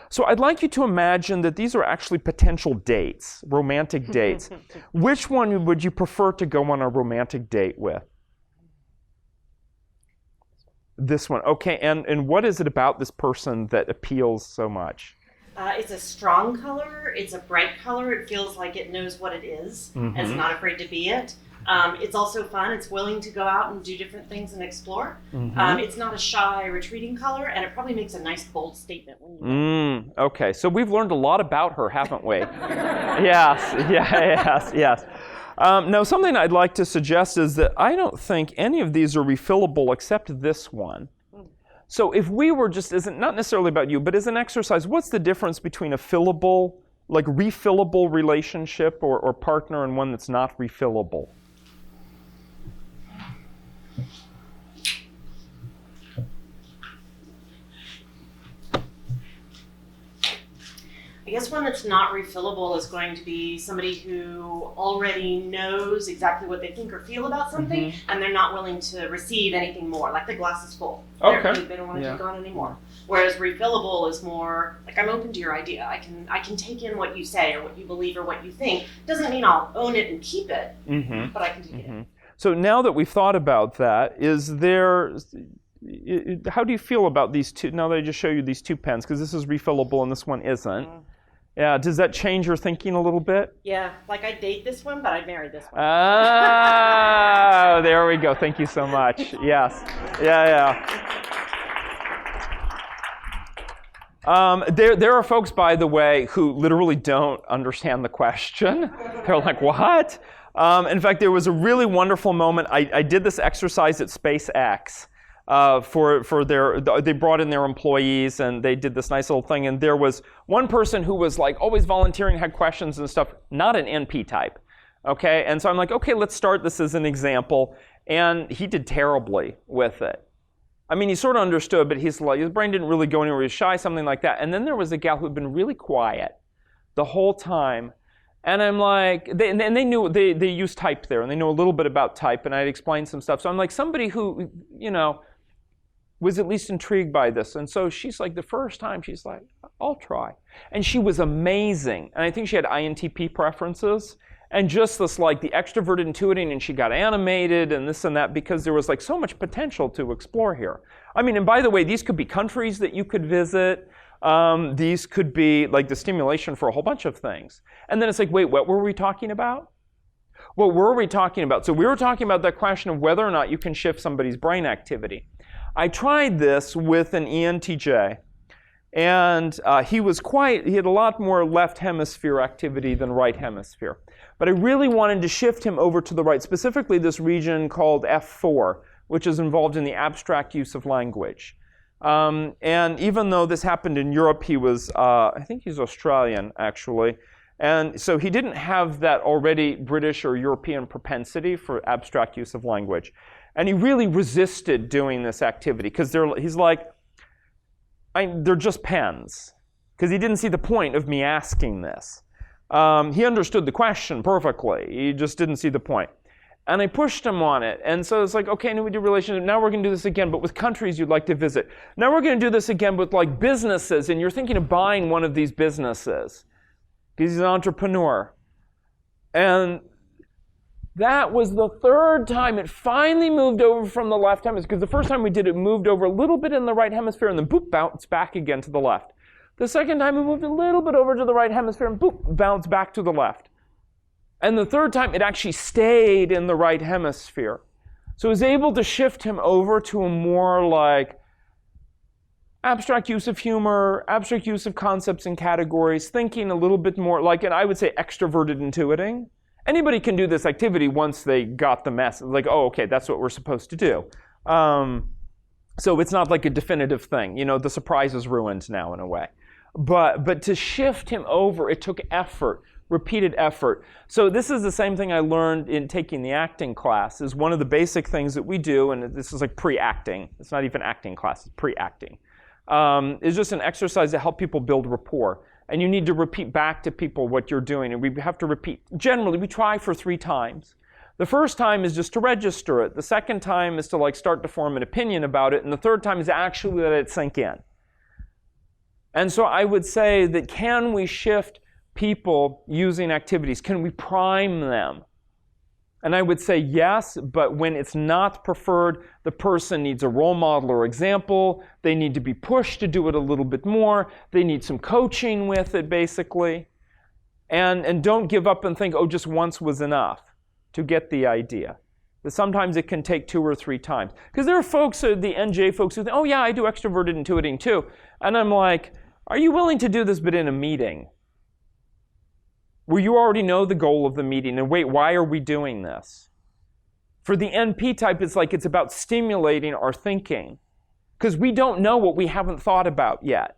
So I'd like you to imagine that these are actually potential dates, romantic dates. Which one would you prefer to go on a romantic date with? This one, okay. And what is it about this person that appeals so much? It's a strong color. It's a bright color. It feels like it knows what it is and is not afraid to be it. It's also fun. It's willing to go out and do different things and explore. It's not a shy, retreating color, and it probably makes a nice, bold statement when you Okay, so we've learned a lot about her, haven't we? Yes. Now, something I'd like to suggest is that I don't think any of these are refillable except this one. So if we were just, not necessarily about you, but as an exercise, what's the difference between a fillable, like refillable relationship or partner and one that's not refillable? I guess one that's not refillable is going to be somebody who already knows exactly what they think or feel about something, and they're not willing to receive anything more. Like the glass is full. Okay. They don't want to take on anymore. Whereas refillable is more like, I'm open to your idea. I can take in what you say or what you believe or what you think. Doesn't mean I'll own it and keep it, but I can take it in. So now that we've thought about that, how do you feel about these two? Now that I just show you these 2 pens, because this is refillable and this one isn't. Yeah, does that change your thinking a little bit? Yeah, like I'd date this one, but I'd marry this one. Oh, there we go. Thank you so much. Yes. Yeah. There are folks, by the way, who literally don't understand the question. They're like, what? In fact, there was a really wonderful moment. I did this exercise at SpaceX. They brought in their employees and they did this nice little thing, and there was one person who was like always volunteering, had questions and stuff, not an NP type, okay? And so I'm like, okay, let's start this as an example, and he did terribly with it. I mean, he sort of understood, but his brain didn't really go anywhere, he was shy, something like that. And then there was a gal who had been really quiet the whole time, and I'm like, they knew, they used type there, and they know a little bit about type, and I'd explained some stuff. So I'm like, somebody who, was at least intrigued by this. And so she's like, the first time, she's like, I'll try. And she was amazing. And I think she had INTP preferences. And just this, like, the extroverted intuiting, and she got animated and this and that, because there was, like, so much potential to explore here. I mean, and by the way, these could be countries that you could visit. These could be, like, the stimulation for a whole bunch of things. And then it's like, wait, what were we talking about? What were we talking about? So we were talking about that question of whether or not you can shift somebody's brain activity. I tried this with an ENTJ, and he had a lot more left hemisphere activity than right hemisphere. But I really wanted to shift him over to the right, specifically this region called F4, which is involved in the abstract use of language. And even though this happened in Europe, he was, I think he's Australian, actually. And so he didn't have that already British or European propensity for abstract use of language. And he really resisted doing this activity because he's like, they're just pens. Because he didn't see the point of me asking this. He understood the question perfectly. He just didn't see the point. And I pushed him on it. And so it's like, okay, now we do relationship. Now we're going to do this again, but with countries you'd like to visit. Now we're going to do this again with like businesses, and you're thinking of buying one of these businesses. Because he's an entrepreneur. And that was the 3rd time it finally moved over from the left hemisphere. Because the first time we did it, moved over a little bit in the right hemisphere, and then boop, bounced back again to the left. The second time it moved a little bit over to the right hemisphere, and boop, bounced back to the left. And the 3rd time, it actually stayed in the right hemisphere. So I was able to shift him over to a more like, abstract use of humor, abstract use of concepts and categories, thinking a little bit more like, and I would say extroverted intuiting. Anybody can do this activity once they got the message, like, oh, okay, that's what we're supposed to do. So it's not like a definitive thing. The surprise is ruined now in a way. But to shift him over, it took effort, repeated effort. So this is the same thing I learned in taking the acting class, is one of the basic things that we do, and this is like pre-acting. It's not even acting class, it's pre-acting. It's just an exercise to help people build rapport. And you need to repeat back to people what you're doing. And we have to repeat. Generally, we try for 3 times. The first time is just to register it. The second time is to start to form an opinion about it. And the third time is actually let it sink in. And so I would say that, can we shift people using activities? Can we prime them? And I would say yes, but when it's not preferred, the person needs a role model or example. They need to be pushed to do it a little bit more. They need some coaching with it, basically. And don't give up and think, oh, just once was enough to get the idea. But sometimes it can take 2 or 3 times. Because there are folks, the NJ folks, who think, oh yeah, I do extroverted intuiting too. And I'm like, are you willing to do this but in a meeting? Where you already know the goal of the meeting, and wait, why are we doing this? For the NP type, it's about stimulating our thinking, because we don't know what we haven't thought about yet.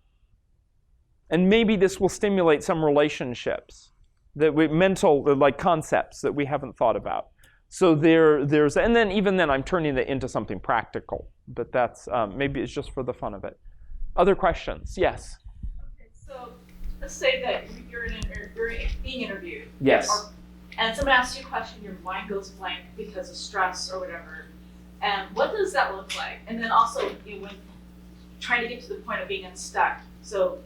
And maybe this will stimulate some relationships, mental concepts that we haven't thought about. So there's, and then even then I'm turning it into something practical, but that's, maybe it's just for the fun of it. Other questions? Yes? Okay, so let's say that you're being interviewed. Yes. And someone asks you a question, your mind goes blank because of stress or whatever. And what does that look like? And then also, when trying to get to the point of being unstuck. So,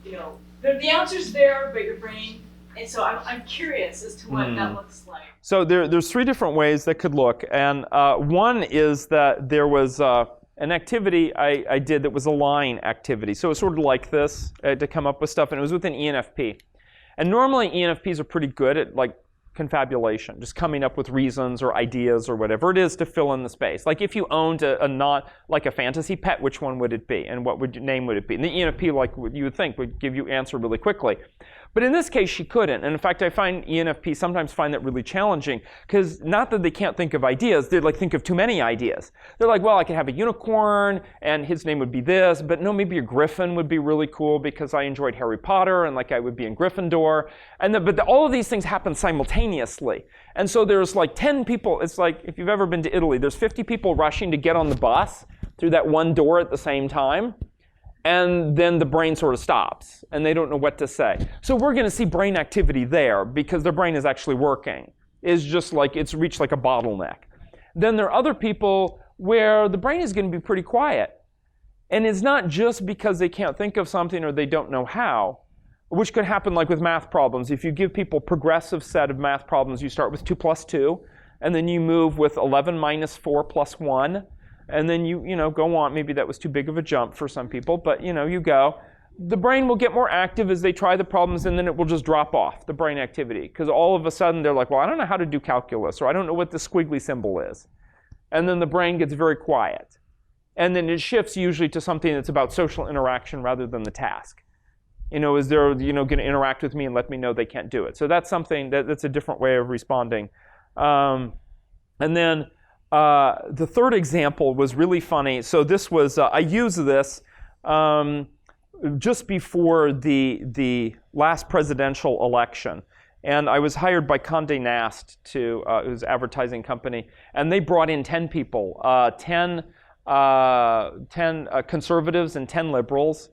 the answer's there, but your brain. And so I'm curious as to what that looks like. So there's 3 different ways that could look. And one is that there was an activity I did that was a line activity. So it's sort of like this, to come up with stuff, and it was with an ENFP. And normally ENFPs are pretty good at confabulation, just coming up with reasons or ideas or whatever it is to fill in the space. Like if you owned a fantasy pet, which one would it be? And what name would it be? And the ENFP, you would think, would give you answer really quickly. But in this case, she couldn't. And in fact, I find ENFP sometimes find that really challenging, because not that they can't think of ideas, they think of too many ideas. They're like, well, I could have a unicorn, and his name would be this, but no, maybe a griffin would be really cool because I enjoyed Harry Potter, and I would be in Gryffindor. But all of these things happen simultaneously. And so there's 10 people. It's like, if you've ever been to Italy, there's 50 people rushing to get on the bus through that one door at the same time. And then the brain sort of stops, and they don't know what to say. So we're going to see brain activity there, because their brain is actually working. It's just it's reached a bottleneck. Then there are other people where the brain is going to be pretty quiet. And it's not just because they can't think of something or they don't know how, which could happen with math problems. If you give people a progressive set of math problems, you start with 2 plus 2, and then you move with 11 minus 4 plus 1. And then you go on. Maybe that was too big of a jump for some people, but you go. The brain will get more active as they try the problems, and then it will just drop off, the brain activity. Because all of a sudden they're like, well, I don't know how to do calculus, or I don't know what the squiggly symbol is. And then the brain gets very quiet. And then it shifts usually to something that's about social interaction rather than the task. Is there, going to interact with me and let me know they can't do it? So that's something that's a different way of responding. And then the third example was really funny. So this was, I used this just before the last presidential election. And I was hired by Condé Nast it was an advertising company. And they brought in 10 people, 10 conservatives and 10 liberals,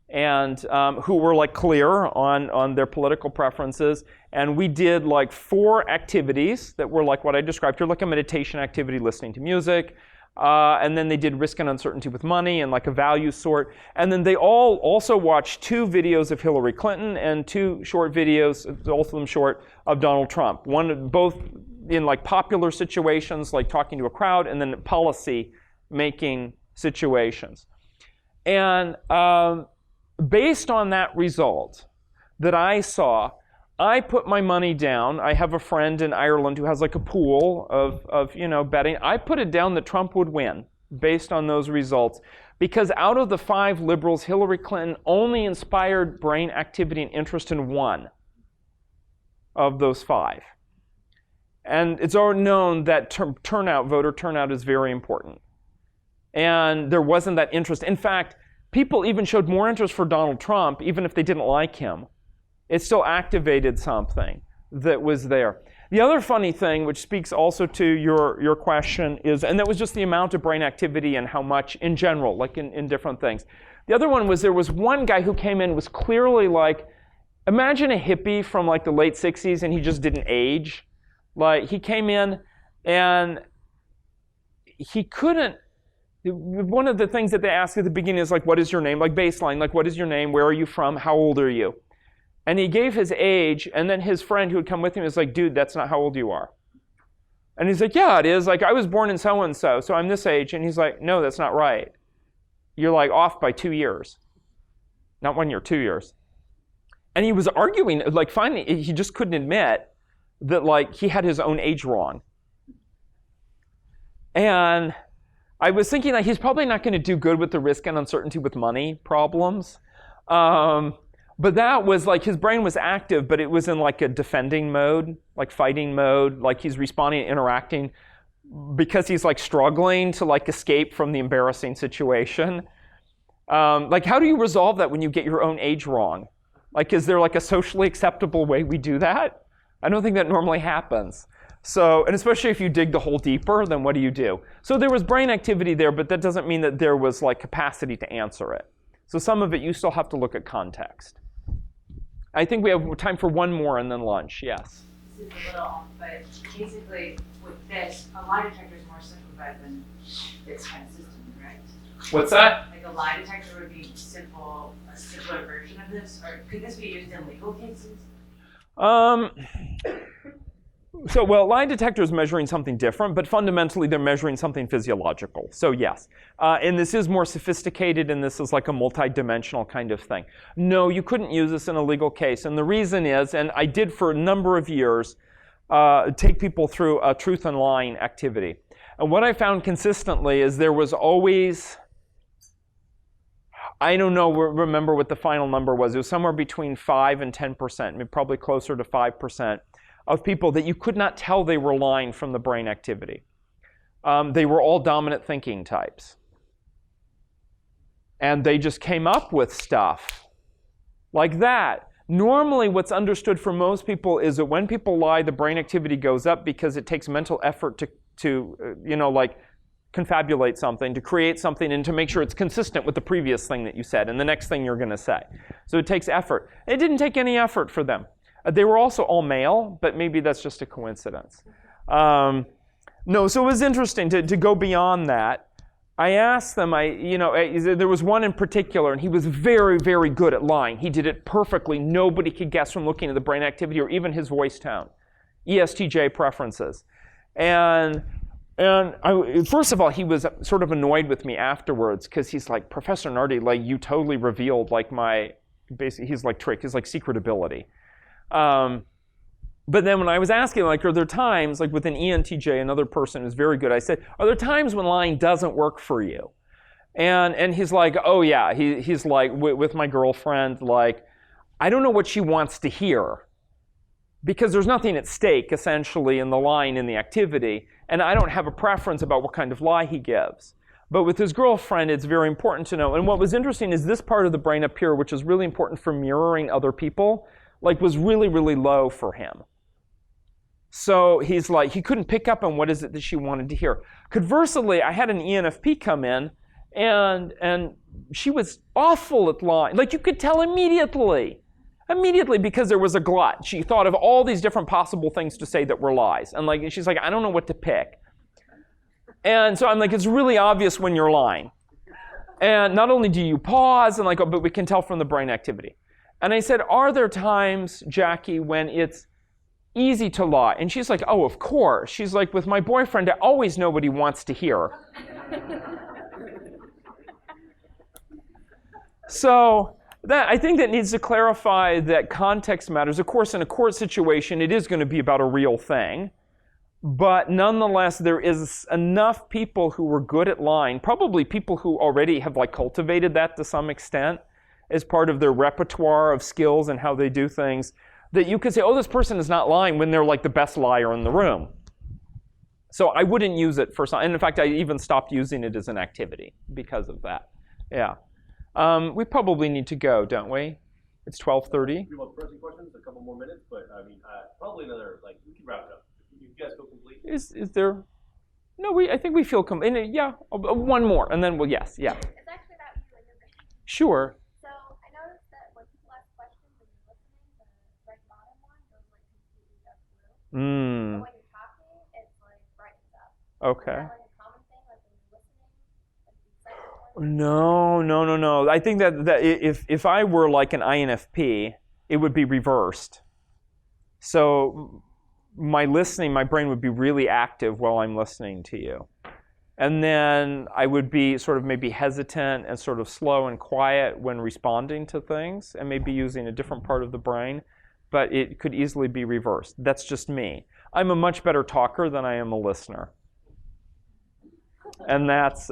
and who were clear on their political preferences. And we did 4 activities that were what I described here, a meditation activity, listening to music. And then they did risk and uncertainty with money and a value sort. And then they all also watched 2 videos of Hillary Clinton and 2 short videos, both of them short, of Donald Trump. Both in popular situations, talking to a crowd, and then policy making situations. And based on that result that I saw, I put my money down. I have a friend in Ireland who has a pool of betting. I put it down that Trump would win based on those results, because out of the 5 liberals, Hillary Clinton only inspired brain activity and interest in 1 of those 5. And it's already known that voter turnout is very important. And there wasn't that interest. In fact, people even showed more interest for Donald Trump, even if they didn't like him. It still activated something that was there. The other funny thing, which speaks also to your question, is, and that was just the amount of brain activity and how much in general, like in different things. The other one was there was one guy who came in, was clearly like, imagine a hippie from like the late 60s and he just didn't age. Like he came in and he couldn't, one of the things that they ask at the beginning is like, what is your name? Like baseline, like what is your name? Where are you from? How old are you? And he gave his age, and then his friend who had come with him was like, dude, that's not how old you are. And he's like, yeah, it is. Like, I was born in so-and-so, so I'm this age. And he's like, no, that's not right. You're like off by 2 years. Not 1 year, 2 years. And he was arguing, like finally, he just couldn't admit that like he had his own age wrong. And I was thinking that he's probably not going to do good with the risk and uncertainty with money problems. But that was like his brain was active, but it was in like a defending mode, like fighting mode, like he's responding, interacting because he's like struggling to like escape from the embarrassing situation. Like how do you resolve that when you get your own age wrong? Like is there like a socially acceptable way we do that? I don't think that normally happens. So, and especially if you dig the hole deeper, then what do you do? So there was brain activity there, but that doesn't mean that there was like capacity to answer it. So some of it you still have to look at context. I think we have time for one more and then lunch. Yes. This is a little off, but basically with this, a lie detector is more simplified than this kind of system, right? What's that? Like a lie detector would be simple, a simpler version of this, or could this be used in legal cases? So, well, lie detector is measuring something different, but fundamentally they're measuring something physiological. So yes, and this is more sophisticated, and this is like a multi-dimensional kind of thing. No, you couldn't use this in a legal case, and the reason is, and I did for a number of years, take people through a truth and lying activity. And what I found consistently is there was always, I don't know, remember what the final number was. It was somewhere between 5 and 10%, probably closer to 5%. Of people that you could not tell they were lying from the brain activity. They were all dominant thinking types. And they just came up with stuff like that. Normally what's understood for most people is that when people lie, the brain activity goes up because it takes mental effort to like confabulate something, to create something, and to make sure it's consistent with the previous thing that you said and the next thing you're going to say. So it takes effort. It didn't take any effort for them. They were also all male, but maybe that's just a coincidence. No, so it was interesting to go beyond that. I asked them, there was one in particular, and he was very, very good at lying. He did it perfectly. Nobody could guess from looking at the brain activity or even his voice tone. ESTJ preferences. And first of all, he was sort of annoyed with me afterwards because he's like, Professor Nardi, like you totally revealed like he's like secret ability. But then when I was asking, like, are there times, like with an ENTJ, another person who's very good, I said, are there times when lying doesn't work for you? And he's like, oh yeah, he's like, with my girlfriend, like, I don't know what she wants to hear because there's nothing at stake, essentially, in the lying in the activity, and I don't have a preference about what kind of lie he gives. But with his girlfriend, it's very important to know. And what was interesting is this part of the brain up here, which is really important for mirroring other people, like was really, really low for him. So he's like, he couldn't pick up on what is it that she wanted to hear. Conversely, I had an ENFP come in, and she was awful at lying. Like you could tell immediately because there was a glut. She thought of all these different possible things to say that were lies. And like she's like, I don't know what to pick. And so I'm like, it's really obvious when you're lying. And not only do you pause, and like, but we can tell from the brain activity. And I said, are there times, Jackie, when it's easy to lie? And she's like, oh, of course. She's like, with my boyfriend, I always know what he wants to hear. So I think that needs to clarify that context matters. Of course, in a court situation, it is going to be about a real thing. But nonetheless, there is enough people who were good at lying, probably people who already have like cultivated that to some extent as part of their repertoire of skills and how they do things, that you could say, oh, this person is not lying when they're like the best liar in the room. So I wouldn't use it for some, and in fact, I even stopped using it as an activity because of that. Yeah. We probably need to go, don't we? It's 12:30. We want pressing questions, a couple more minutes, but I mean, probably another, like, we can wrap it up. You guys feel complete? Is there? No, I think we feel yeah, one more, and then we'll, yes, yeah. It's actually about you and your brain. Sure. So I noticed that when people ask questions and you're listening, the right bottom one goes like completely dark blue. But when you're talking, it's like brightens up. Okay. Is that like a common thing, like when you're listening, like the excitement one? No. I think that if I were like an INFP, it would be reversed. So my brain would be really active while I'm listening to you. And then I would be sort of maybe hesitant and sort of slow and quiet when responding to things and maybe using a different part of the brain. But it could easily be reversed. That's just me. I'm a much better talker than I am a listener. And that's,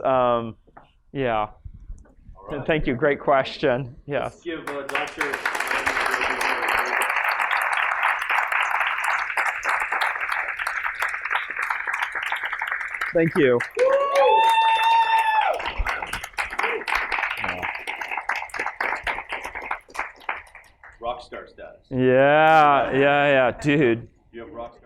yeah. Right. Thank you. Great question. Yes. Let's give Dr. Thank you. Rockstar status. Yeah, dude. You have rockstar.